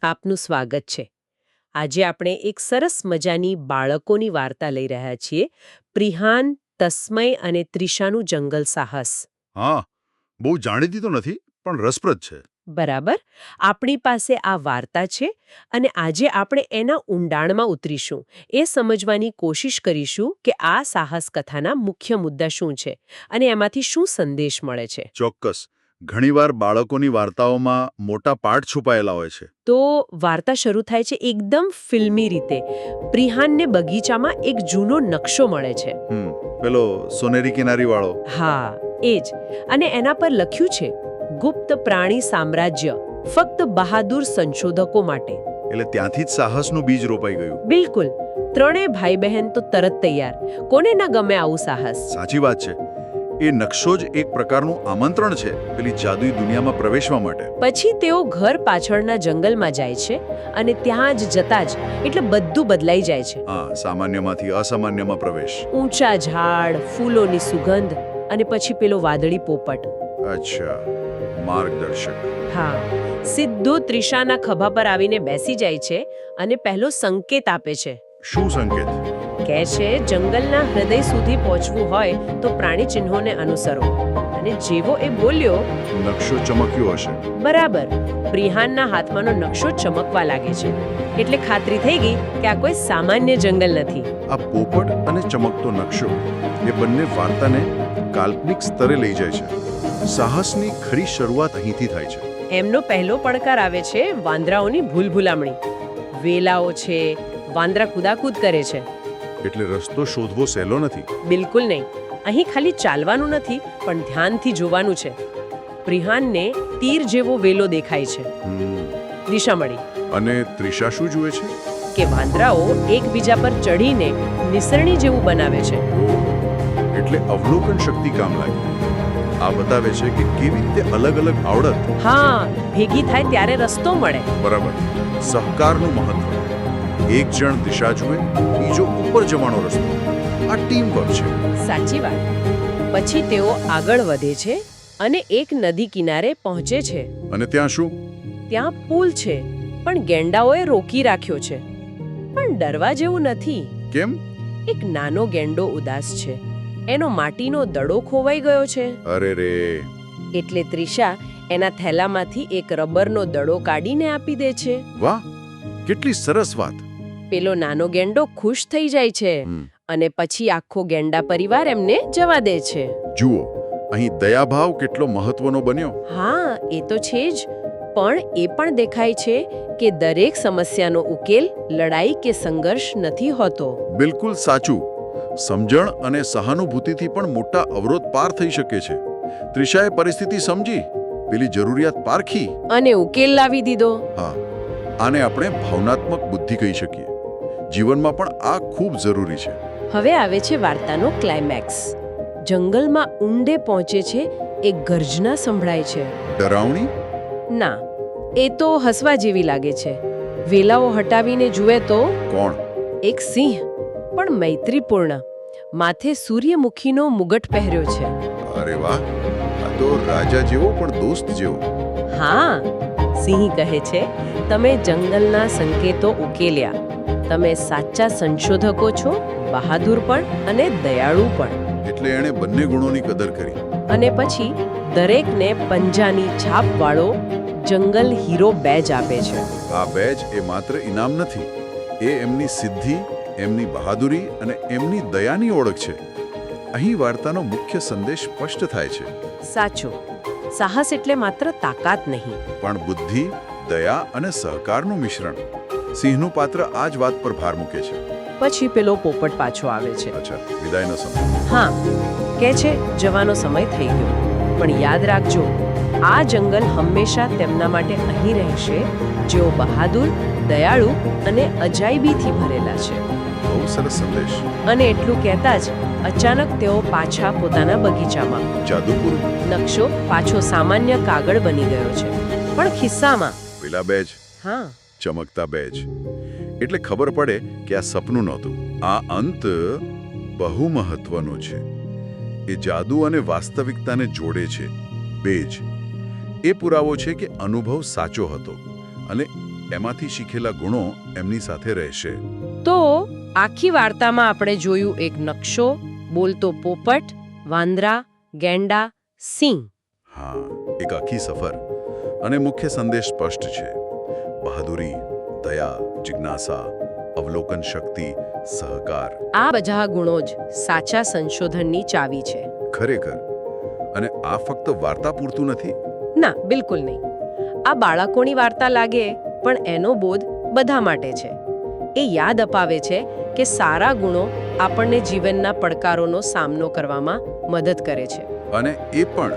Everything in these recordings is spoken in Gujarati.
આપનું સ્વાગત છે. આજે આપણે એક સરસ મજાની બાળકોની વાર્તા લઈ રહ્યા છીએ. પ્રિહાન, તસ્મય અને ત્રિશાનું જંગલ સાહસ. હા, બહુ જાણીતી તો નથી પણ રસપ્રદ છે. બરાબર. આપણી પાસે આ વાર્તા છે અને આજે આપણે એના ઊંડાણમાં ઉતરીશું. એ સમજવાની કોશિશ કરીશું કે આ સાહસ કથાના મુખ્ય મુદ્દા શું છે અને એમાંથી શું સંદેશ મળે છે. ચોક્કસ. ઘણીવાર બાળકોની વાર્તાઓમાં મોટા પાઠ છુપાયેલા હોય છે. તો વાર્તા શરૂ થાય છે એકદમ ફિલ્મી રીતે. પ્રિહાનને બગીચામાં એક જૂનો નકશો મળે છે. પેલો સોનેરી કિનારી વાળો. હા, એ જ. અને એના પર લખ્યું છે ગુપ્ત પ્રાણી સામ્રાજ્ય ફક્ત બહાદુર સંશોધકો માટે. એટલે ત્યાંથી જ સાહસનું બીજ રોપાઈ ગયું. બિલકુલ. ત્રણેય ભાઈ બહેન તો તરત તૈયાર. કોને ના ગમે આવું સાહસ? સાચી વાત છે. એ નકશો જ એક પ્રકારનું આમંત્રણ છે પેલી જાદુઈ દુનિયામાં પ્રવેશવા માટે. પછી તેઓ ઘર પાછળના જંગલમાં જાય છે અને ત્યાં જ જતા જ એટલે બધું બદલાઈ જાય છે. હા, સામાન્યમાંથી અસામાન્યમાં પ્રવેશ. ઊંચા ઝાડ, ફૂલોની સુગંધ અને પછી પેલો વાદળી પોપટ. અચ્છા, માર્ગદર્શક. હા, સીધો ત્રિશાના ખભા પર આવીને બેસી જાય છે અને પહેલો સંકેત આપે છે. શું સંકેત? કહે છે જંગલના હૃદય સુધી પહોંચવું હોય તો પ્રાણી ચિહ્નોને અનુસરો. અને જેવો એ બોલ્યો, નકશો ચમક્યો હશે. બરાબર. પ્રિહાનના હાથમાંનો નકશો ચમકવા લાગે છે. એટલે ખાતરી થઈ ગઈ કે આ કોઈ સામાન્ય જંગલ નથી. આ પોપટ અને ચમકતો નકશો એ બંને વાર્તાને કાલ્પનિક સ્તરે લઈ જાય છે. સાહસની ખરી શરૂઆત અહીંથી થાય છે. એમનો પહેલો પડકાર આવે છે વાંદરાઓની ભૂલભુલામણી. વેલાઓ છે, વાંદરા કૂદાકૂદ કરે છે. એટલે રસ્તો શોધવો સહેલો નથી. બિલકુલ નહીં. અહીં ખાલી ચાલવાનું નથી પણ ધ્યાનથી જોવાનું છે. પ્રિહાનને તીર જેવો વેલો દેખાય છે. દિશા મળી. અને ત્રિશા શું જુએ છે? કે વાંદરાઓ એકબીજા પર ચડીને નિસરણી જેવું બનાવે છે. એટલે અવલોકન શક્તિ કામ લાગી. આ બતાવે છે કે કેવી રીતે અલગ અલગ આવડત ભેગી થાય ત્યારે રસ્તો મળે. બરાબર. સહકારનું મહત્વ. એક જણ દિશા જુએ, બીજો ઉપર જવાનો રસ્તો. આ ટીમ વર્ક છે. સાચી વાત. પછી તેઓ આગળ વધે છે અને એક નદી કિનારે પહોંચે છે. અને ત્યાં શું? ત્યાં પુલ છે પણ ગેંડાઓએ રોકી રાખ્યો છે. પણ ડરવા જેવું નથી. કેમ? એક નાનો ગેંડો ઉદાસ છે. એનો માટીનો દડો ખોવાઈ ગયો છે. અરે રે. એટલે ત્રિશા એના થેલામાંથી એક રબરનો દડો કાઢીને આપી દે છે. વાહ, કેટલી સરસ વાત. પેલો નાનો ગેંડો ખુશ થઈ જાય છે અને પછી આખો ગેંડા પરિવાર એમને જવા દે છે. જુઓ, અહીં દયાભાવ કેટલો મહત્વનો બન્યો. હા, એ તો છે જ. પણ એ પણ દેખાય છે કે દરેક સમસ્યાનો ઉકેલ લડાઈ કે સંઘર્ષ નથી હોતો. બિલકુલ સાચું. સમજણ અને સહાનુભૂતિથી પણ મોટા અવરોધ પાર થઈ શકે છે. ત્રિશાએ પરિસ્થિતિ સમજી, પેલી જરૂરિયાત પારખી અને ઉકેલ લાવી દીધો. હા, આને આપણે ભાવનાત્મક બુદ્ધિ કહી શકીએ. જીવનમાં પણ આ ખૂબ જરૂરી છે. હવે આવે છે વાર્તાનો ક્લાઇમેક્સ. જંગલમાં ઊંડે પહોંચે છે. એક ગર્જના સંભળાય છે. ડરાવણી? ના, એ તો હસવા જેવી લાગે છે. વેલાઓ હટાવીને જુએ તો કોણ? એક સિંહ, પણ મૈત્રીપૂર્ણ. માથે સૂર્યમુખીનો મુગટ પહેર્યો છે. અરે વાહ, આ તો રાજા જેવો પણ દોસ્ત જેવો. હા, સિંહ કહે છે તમે જંગલના સંકેતો ઉકેલ્યા. તમે સાચા સંશોધકો છો, બહાદુર પણ અને દયાળુ પણ. એટલે એણે બંને ગુણોની કદર કરી. અને પછી દરેકને પંજાની છાપવાળો જંગલ હીરો બેજ આપે છે. આ બેજ એ માત્ર ઇનામ નથી, એ એમની સિદ્ધિ, એમની બહાદુરી અને એમની દયાની ઓળખ છે. અહીં વાર્તાનો મુખ્ય સંદેશ સ્પષ્ટ થાય છે. સાચું. સાહસ એટલે માત્ર તાકાત નહીં, પણ બુદ્ધિ, દયા અને સહકારનું મિશ્રણ. સિંહનું પાત્ર આ જ વાત પર ભાર મૂકે છે. પછી પેલો પોપટ પાછો આવે છે. અચ્છા, વિદાયનો સમય. હા, કહે છે જવાનો સમય થઈ ગયો. પણ યાદ રાખજો, આ જંગલ હંમેશા તેમના માટે અહીં રહેશે જેઓ બહાદુર, દયાળુ અને અજાયબીથી ભરેલા છે. બહુ સરસ સંદેશ. અને એટલું કહેતા જ અચાનક તેઓ પાછા પોતાના બગીચામાં. જાદુ પૂરું. નકશો પાછો સામાન્ય કાગળ બની ગયો છે, પણ ખિસ્સામાં પેલા બેજ. હા, ચમકતા બેજ. એટલે ખબર પડે કે આ સપનું નહોતું. આ અંત બહુ મહત્વનો છે. એ જાદુ અને વાસ્તવિકતાને જોડે છે. બેજ એ પુરાવો છે કે અનુભવ સાચો હતો અને એમાંથી શીખેલા ગુણો એમની સાથે રહેશે. તો આખી વાર્તામાં આપણે જોયું એક નકશો, બોલતો પોપટ, વાંદરા, ગેંડા, સિંહ. હા, એક આખી સફર. અને મુખ્ય સંદેશ સ્પષ્ટ છે. બહાદુરી, દયા, જિજ્ઞાસા, અવલોકન શક્તિ, સહકાર. આ બધા ગુણો જ સાચા સંશોધનની ચાવી છે. ખરેખર. અને આ ફક્ત વાર્તા પૂરતું નથી. ના, બિલકુલ નહીં. આ બાળકોની વાર્તા લાગે, પણ એનો બોધ બધા માટે છે. એ યાદ અપાવે છે કે સારા ગુણો આપણને જીવનના પડકારોનો સામનો કરવામાં મદદ કરે છે. અને એ પણ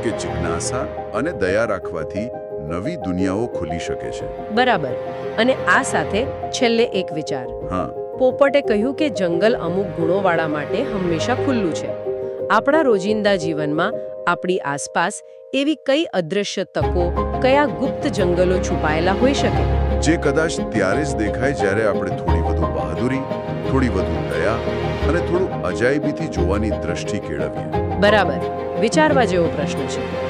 કે જિજ્ઞાસા અને દયા રાખવાથી નવી દુનિયાઓ ખુલી શકે છે. બરાબર. અને આ સાથે છેલ્લે એક વિચાર. હા. પોપટે કહ્યું કે જંગલ અમુક ગુણોવાળા માટે હંમેશા ખુલ્લું છે. આપણા રોજિંદા જીવનમાં આપણી આસપાસ એવી કઈ અદૃશ્ય તકો, કયા ગુપ્ત જંગલો છુપાયેલા હોઈ શકે, જે કદાચ ત્યારે જ દેખાય જ્યારે આપણે થોડી વધુ બહાદુરી, થોડી વધુ દયા અને થોડું અજાયબીથી જોવાની દ્રષ્ટિ કેળવીએ. બરાબર. વિચારવા જેવો પ્રશ્ન છે.